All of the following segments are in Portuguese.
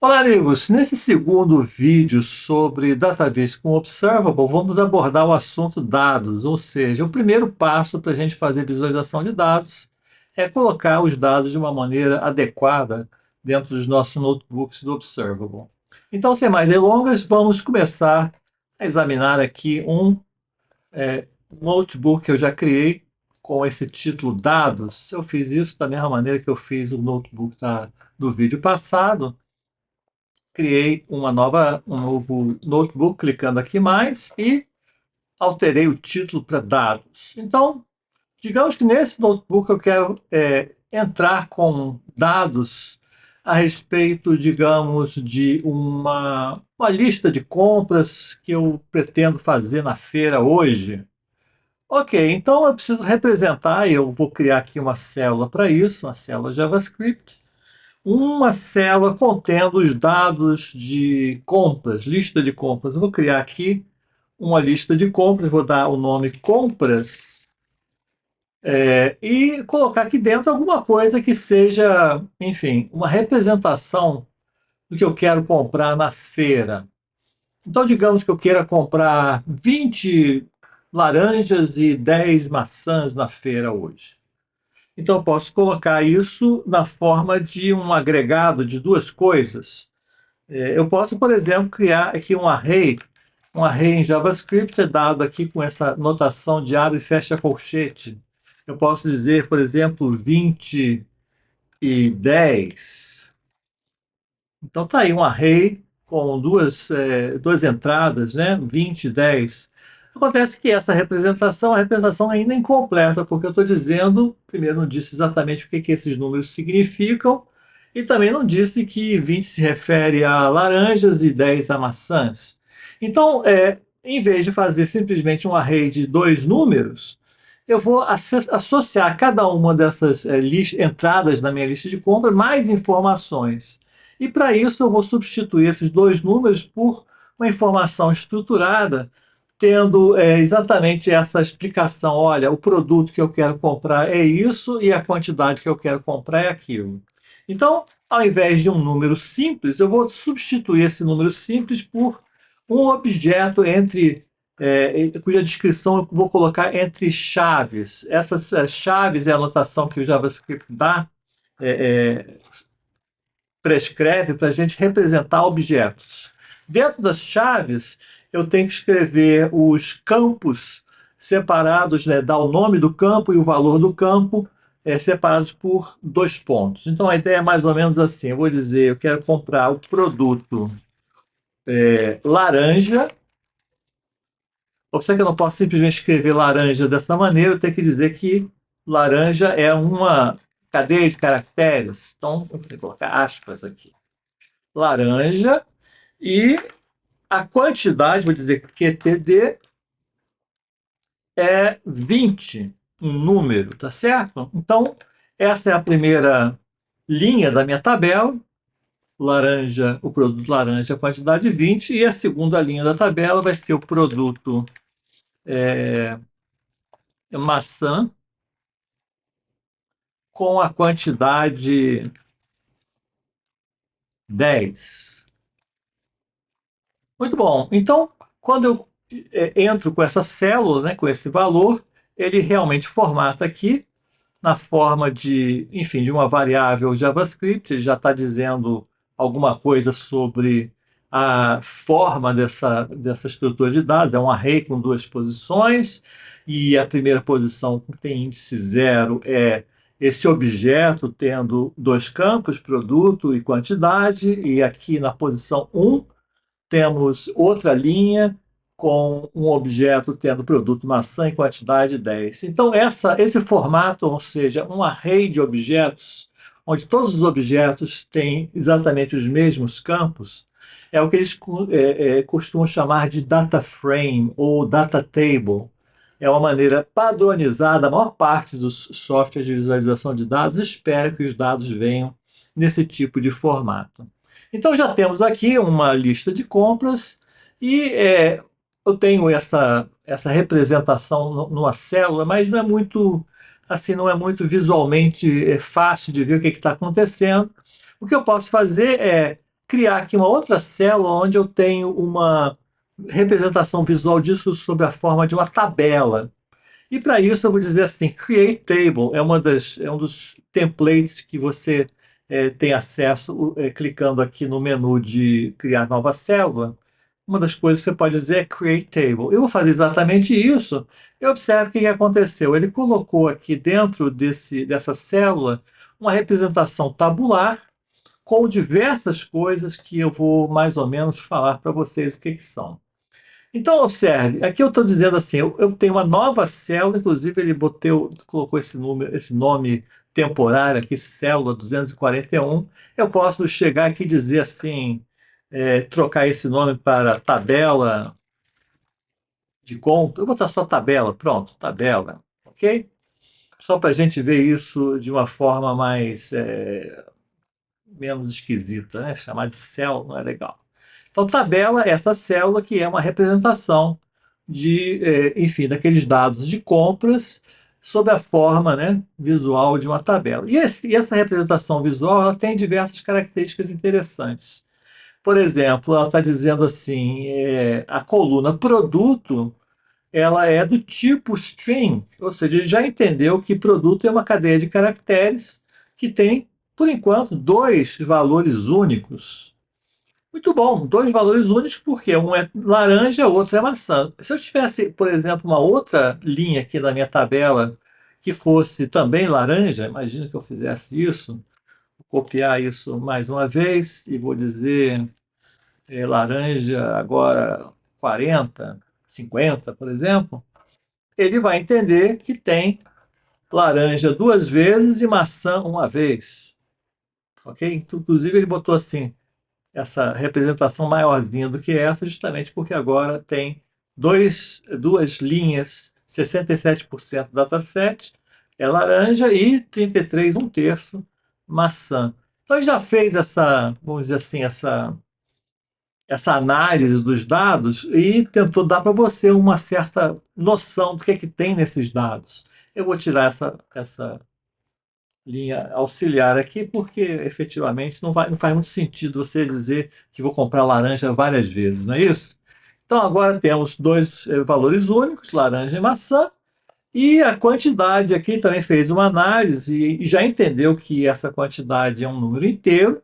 Olá, amigos! Nesse segundo vídeo sobre Database com Observable, vamos abordar o assunto dados, ou seja, o primeiro passo para a gente fazer visualização de dados é colocar os dados de uma maneira adequada dentro dos nossos notebooks do Observable. Então, sem mais delongas, vamos começar a examinar aqui um notebook que eu já criei com esse título Dados. Eu fiz isso da mesma maneira que eu fiz o notebook do vídeo passado. Criei um novo notebook, clicando aqui mais, e alterei o título para dados. Então, digamos que nesse notebook eu quero entrar com dados a respeito, digamos, de uma lista de compras que eu pretendo fazer na feira hoje. Ok, então eu preciso representar, e eu vou criar aqui uma célula para isso, uma célula JavaScript, uma célula contendo os dados de compras, lista de compras. Eu vou criar aqui uma lista de compras, vou dar o nome compras, e colocar aqui dentro alguma coisa que seja, enfim, uma representação do que eu quero comprar na feira. Então, digamos que eu queira comprar 20 laranjas e 10 maçãs na feira hoje. Então, eu posso colocar isso na forma de um agregado de duas coisas. Eu posso, por exemplo, criar aqui um array em JavaScript é dado aqui com essa notação de abre e fecha colchete. Eu posso dizer, por exemplo, 20 e 10. Então, está aí um array com duas entradas, né? 20 e 10. Acontece que essa representação é uma representação ainda incompleta, porque eu estou dizendo, primeiro, não disse exatamente o que esses números significam, e também não disse que 20 se refere a laranjas e 10 a maçãs. Então, em vez de fazer simplesmente um array de dois números, eu vou associar cada uma dessas entradas na minha lista de compra mais informações. E para isso eu vou substituir esses dois números por uma informação estruturada, tendo exatamente essa explicação. Olha, o produto que eu quero comprar é isso e a quantidade que eu quero comprar é aquilo. Então, ao invés de um número simples, eu vou substituir esse número simples por um objeto cuja descrição eu vou colocar entre chaves. Essas chaves é a anotação que o JavaScript dá, prescreve para a gente representar objetos. Dentro das chaves, eu tenho que escrever os campos separados, né, dar o nome do campo e o valor do campo, separados por dois pontos. Então, a ideia é mais ou menos assim. Eu vou dizer, eu quero comprar o produto laranja. Observe que eu não posso simplesmente escrever laranja dessa maneira, eu tenho que dizer que laranja é uma cadeia de caracteres. Então, eu vou colocar aspas aqui. Laranja, e a quantidade, vou dizer que QTD é 20, um número, tá certo? Então, essa é a primeira linha da minha tabela. Laranja, o produto laranja, a quantidade 20, e a segunda linha da tabela vai ser o produto maçã, com a quantidade 10. Muito bom. Então, quando eu entro com essa célula, né, com esse valor, ele realmente formata aqui na forma de, enfim, de uma variável JavaScript. Ele já está dizendo alguma coisa sobre a forma dessa estrutura de dados. É um array com duas posições, e a primeira posição, que tem índice 0, é esse objeto tendo dois campos, produto e quantidade, e aqui na posição 1 temos outra linha com um objeto tendo produto maçã e quantidade 10. Então, esse formato, ou seja, um array de objetos, onde todos os objetos têm exatamente os mesmos campos, é o que eles costumam chamar de data frame ou data table. É uma maneira padronizada. A maior parte dos softwares de visualização de dados espera que os dados venham nesse tipo de formato. Então, já temos aqui uma lista de compras, e eu tenho essa representação numa célula, mas não é muito, assim, não é muito visualmente fácil de ver o que está acontecendo. O que eu posso fazer é criar aqui uma outra célula onde eu tenho uma representação visual disso sob a forma de uma tabela. E para isso eu vou dizer assim, Create Table é um dos templates que você tem acesso clicando aqui no menu de criar nova célula. Uma das coisas que você pode dizer é Create Table. Eu vou fazer exatamente isso. E observe o que aconteceu. Ele colocou aqui dentro dessa célula uma representação tabular com diversas coisas que eu vou mais ou menos falar para vocês o que são. Então, observe, aqui eu estou dizendo assim, eu tenho uma nova célula, inclusive ele colocou esse número, esse nome temporário aqui, célula 241. Eu posso chegar aqui e dizer assim, trocar esse nome para tabela de conta. Eu vou botar só tabela, pronto, tabela, ok? Só para a gente ver isso de uma forma menos esquisita, né? Chamar de célula não é legal. Então, tabela é essa célula que é uma representação enfim, daqueles dados de compras sob a forma, né, visual de uma tabela. E essa representação visual ela tem diversas características interessantes. Por exemplo, ela está dizendo assim, a coluna produto ela é do tipo string, ou seja, ele já entendeu que produto é uma cadeia de caracteres que tem, por enquanto, dois valores únicos. Muito bom, dois valores únicos, porque um é laranja, o outro é maçã. Se eu tivesse, por exemplo, uma outra linha aqui na minha tabela que fosse também laranja, imagina que eu fizesse isso, vou copiar isso mais uma vez e vou dizer laranja agora 40, 50, por exemplo, ele vai entender que tem laranja duas vezes e maçã uma vez. Ok? Inclusive, ele botou assim, essa representação maiorzinha do que essa, justamente porque agora tem duas linhas, 67% dataset é laranja e 33, um terço, maçã. Então, ele já fez essa, vamos dizer assim, essa análise dos dados e tentou dar para você uma certa noção do que tem nesses dados. Eu vou tirar essa linha auxiliar aqui, porque efetivamente não faz muito sentido você dizer que vou comprar laranja várias vezes, não é isso? Então agora temos dois valores únicos, laranja e maçã, e a quantidade aqui também fez uma análise e já entendeu que essa quantidade é um número inteiro,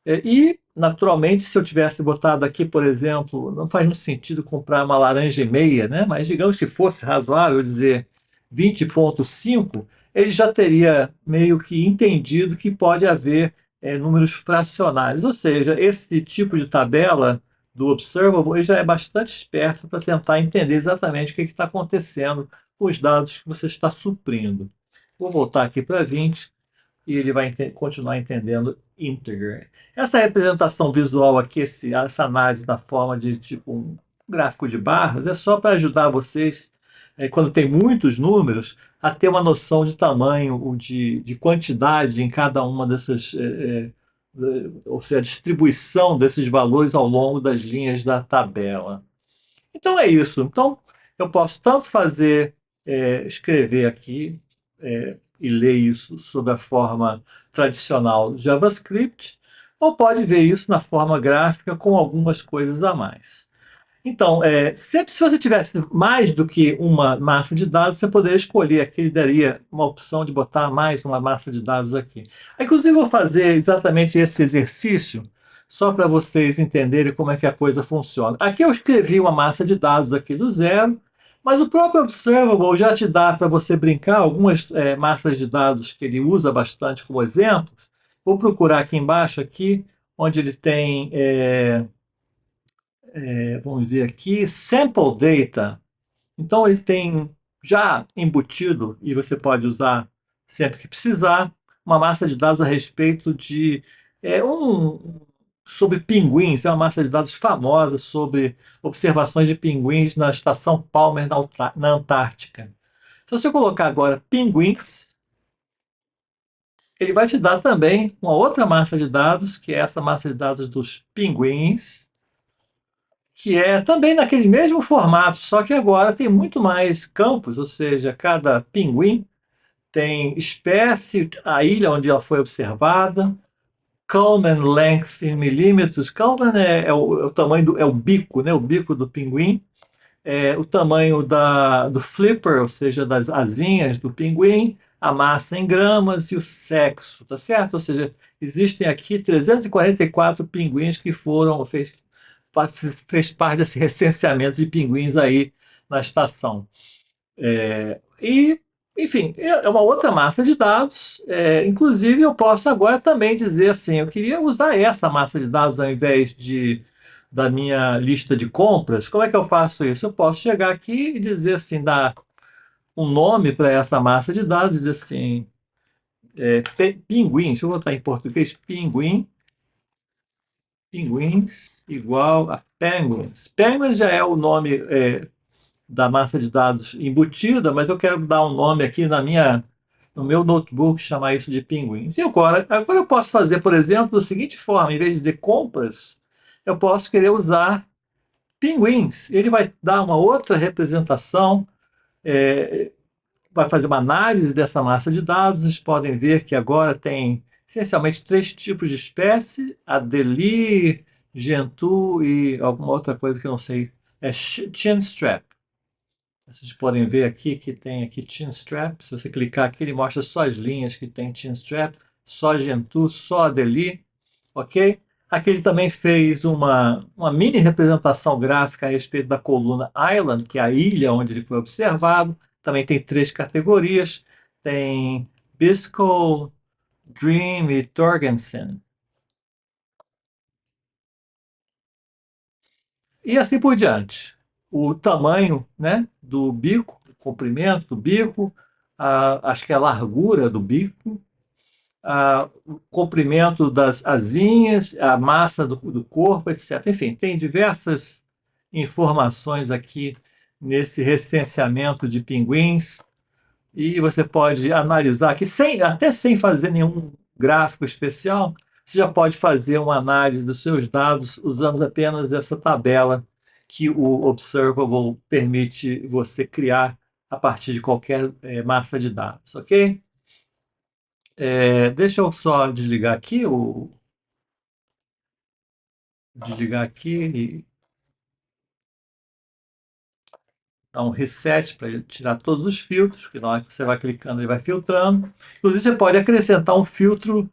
e, naturalmente, se eu tivesse botado aqui, por exemplo, não faz muito sentido comprar uma laranja e meia, né? Mas digamos que fosse razoável dizer 20,5, ele já teria meio que entendido que pode haver números fracionários. Ou seja, esse tipo de tabela do observable ele já é bastante esperto para tentar entender exatamente o que está acontecendo com os dados que você está suprindo. Vou voltar aqui para 20 e ele vai continuar entendendo integer. Essa representação visual aqui, essa análise na forma de tipo um gráfico de barras, é só para ajudar vocês, quando tem muitos números, a ter uma noção de tamanho, de quantidade em cada uma dessas, ou seja, a distribuição desses valores ao longo das linhas da tabela. Então é isso. Então eu posso tanto escrever aqui e ler isso sob a forma tradicional JavaScript, ou pode ver isso na forma gráfica com algumas coisas a mais. Então, sempre se você tivesse mais do que uma massa de dados, você poderia escolher aqui, ele daria uma opção de botar mais uma massa de dados aqui. Inclusive, eu vou fazer exatamente esse exercício, só para vocês entenderem como é que a coisa funciona. Aqui eu escrevi uma massa de dados aqui do zero, mas o próprio Observable já te dá para você brincar algumas massas de dados que ele usa bastante como exemplos. Vou procurar aqui embaixo, aqui, onde ele tem vamos ver aqui, sample data. Então ele tem já embutido, e você pode usar sempre que precisar, uma massa de dados a respeito de sobre pinguins, é uma massa de dados famosa sobre observações de pinguins na estação Palmer na Antártica. Se você colocar agora pinguins, ele vai te dar também uma outra massa de dados, que é essa massa de dados dos pinguins, que é também naquele mesmo formato, só que agora tem muito mais campos, ou seja, cada pinguim tem espécie, a ilha onde ela foi observada, Coleman length em milímetros. Coleman é o tamanho é o bico, né? O bico do pinguim. É o tamanho do flipper, ou seja, das asinhas do pinguim, a massa em gramas e o sexo, tá certo? Ou seja, existem aqui 344 pinguins que fez parte desse recenseamento de pinguins aí na estação. E, enfim, é uma outra massa de dados. Inclusive, eu posso agora também dizer assim: eu queria usar essa massa de dados ao invés da minha lista de compras. Como é que eu faço isso? Eu posso chegar aqui e dizer assim, dar um nome para essa massa de dados, dizer assim, pinguim, deixa eu botar em português, pinguins igual a penguins. Penguins já é o nome da massa de dados embutida, mas eu quero dar um nome aqui no meu notebook, chamar isso de pinguins. E agora eu posso fazer, por exemplo, da seguinte forma: em vez de dizer compras, eu posso querer usar pinguins. Ele vai dar uma outra representação, é, vai fazer uma análise dessa massa de dados. Vocês podem ver que agora tem essencialmente três tipos de espécie: Adelie, Gentoo e alguma outra coisa que eu não sei. É Chinstrap. Vocês podem ver aqui que tem aqui Chinstrap. Se você clicar aqui, ele mostra só as linhas que tem Chinstrap, só Gentoo, só Adelie, ok? Aqui ele também fez uma mini representação gráfica a respeito da coluna Island, que é a ilha onde ele foi observado. Também tem três categorias: tem Biscoe, Dream e Torgensen. E assim por diante. O tamanho, né, do bico, o comprimento do bico, acho que é a largura do bico, o comprimento das asinhas, a massa do corpo, etc. Enfim, tem diversas informações aqui nesse recenseamento de pinguins e você pode analisar aqui, até sem fazer nenhum gráfico especial, você já pode fazer uma análise dos seus dados usando apenas essa tabela que o Observable permite você criar a partir de qualquer massa de dados, ok? Deixa eu só desligar aqui e dar um reset para ele tirar todos os filtros, porque na hora que você vai clicando ele vai filtrando. Inclusive você pode acrescentar um filtro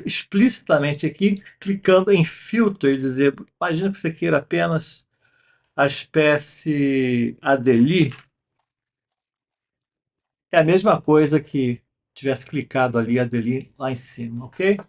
explicitamente aqui, clicando em filtro e dizer, imagina que você queira apenas a espécie Adelie, é a mesma coisa que tivesse clicado ali Adelie lá em cima, ok?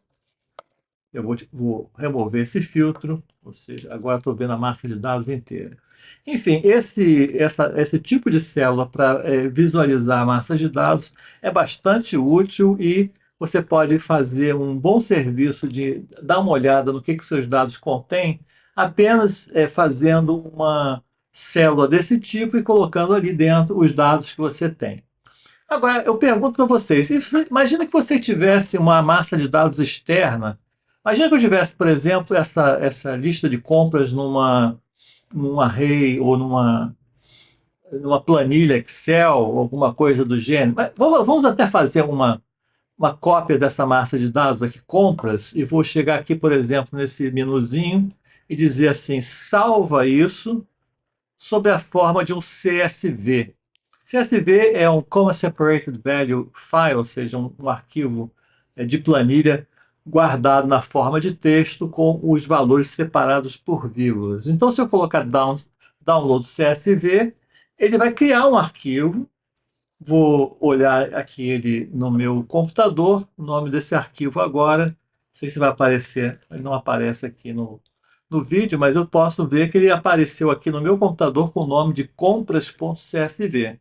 Eu vou remover esse filtro, ou seja, agora estou vendo a massa de dados inteira. Enfim, esse tipo de célula para visualizar a massa de dados é bastante útil e você pode fazer um bom serviço de dar uma olhada no que seus dados contêm, apenas fazendo uma célula desse tipo e colocando ali dentro os dados que você tem. Agora, eu pergunto para vocês, imagina que você tivesse uma massa de dados externa. Imagina que eu tivesse, por exemplo, essa lista de compras num array ou numa planilha Excel, ou alguma coisa do gênero. Mas vamos até fazer uma cópia dessa massa de dados aqui, compras, e vou chegar aqui, por exemplo, nesse menuzinho e dizer assim, salva isso sob a forma de um CSV. CSV é um Comma Separated Value File, ou seja, um arquivo de planilha guardado na forma de texto com os valores separados por vírgulas. Então, se eu colocar download CSV, ele vai criar um arquivo. Vou olhar aqui ele no meu computador, o nome desse arquivo agora, não sei se vai aparecer, ele não aparece aqui no vídeo, mas eu posso ver que ele apareceu aqui no meu computador com o nome de compras.csv.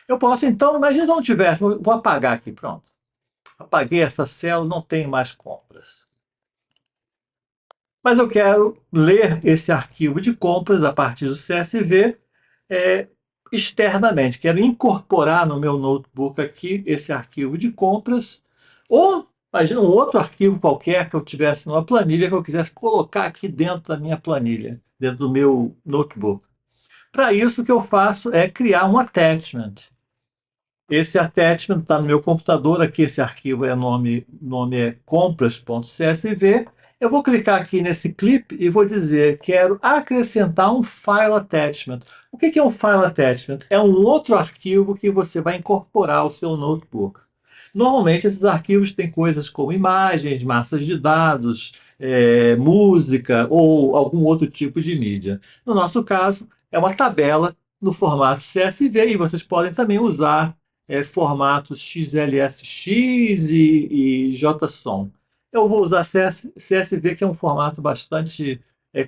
Eu posso então, imagina se não tivesse, vou apagar aqui, pronto. Apaguei essa célula, não tem mais compras. Mas eu quero ler esse arquivo de compras a partir do CSV é, externamente. Quero incorporar no meu notebook aqui esse arquivo de compras, ou imagina um outro arquivo qualquer que eu tivesse numa planilha que eu quisesse colocar aqui dentro da minha planilha, dentro do meu notebook. Para isso, o que eu faço é criar um attachment. Esse attachment está no meu computador, aqui esse arquivo é nome é compras.csv. Eu vou clicar aqui nesse clip e vou dizer, quero acrescentar um file attachment. O que é um file attachment? É um outro arquivo que você vai incorporar ao seu notebook. Normalmente esses arquivos têm coisas como imagens, massas de dados, música ou algum outro tipo de mídia. No nosso caso, é uma tabela no formato CSV e vocês podem também usar formatos XLSX e JSON. Eu vou usar CSV, que é um formato bastante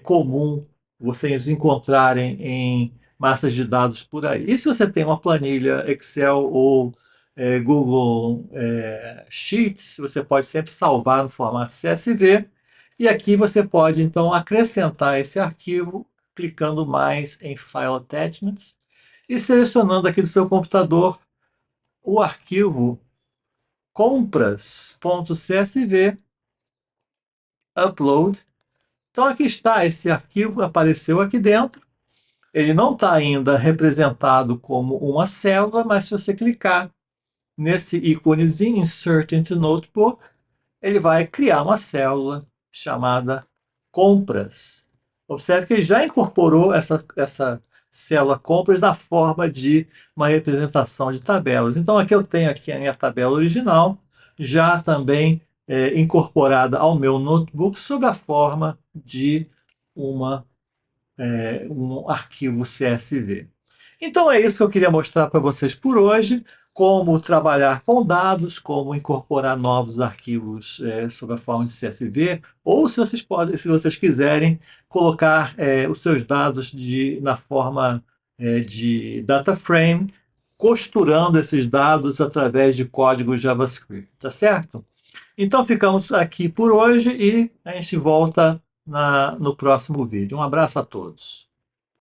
comum vocês encontrarem em massas de dados por aí. E se você tem uma planilha Excel ou Google Sheets, você pode sempre salvar no formato CSV. E aqui você pode, então, acrescentar esse arquivo clicando mais em File Attachments e selecionando aqui do seu computador o arquivo compras.csv upload. Então aqui está, esse arquivo apareceu aqui dentro. Ele não está ainda representado como uma célula, mas se você clicar nesse íconezinho Insert into Notebook, ele vai criar uma célula chamada compras. Observe que ele já incorporou essa célula compras na forma de uma representação de tabelas. Então aqui eu tenho aqui a minha tabela original, já também incorporada ao meu notebook sob a forma de uma um arquivo CSV. Então é isso que eu queria mostrar para vocês por hoje, como trabalhar com dados, como incorporar novos arquivos sob a forma de CSV, ou se vocês podem, se vocês quiserem, colocar os seus dados na forma de data frame, costurando esses dados através de código JavaScript, tá certo? Então ficamos aqui por hoje e a gente volta no próximo vídeo. Um abraço a todos.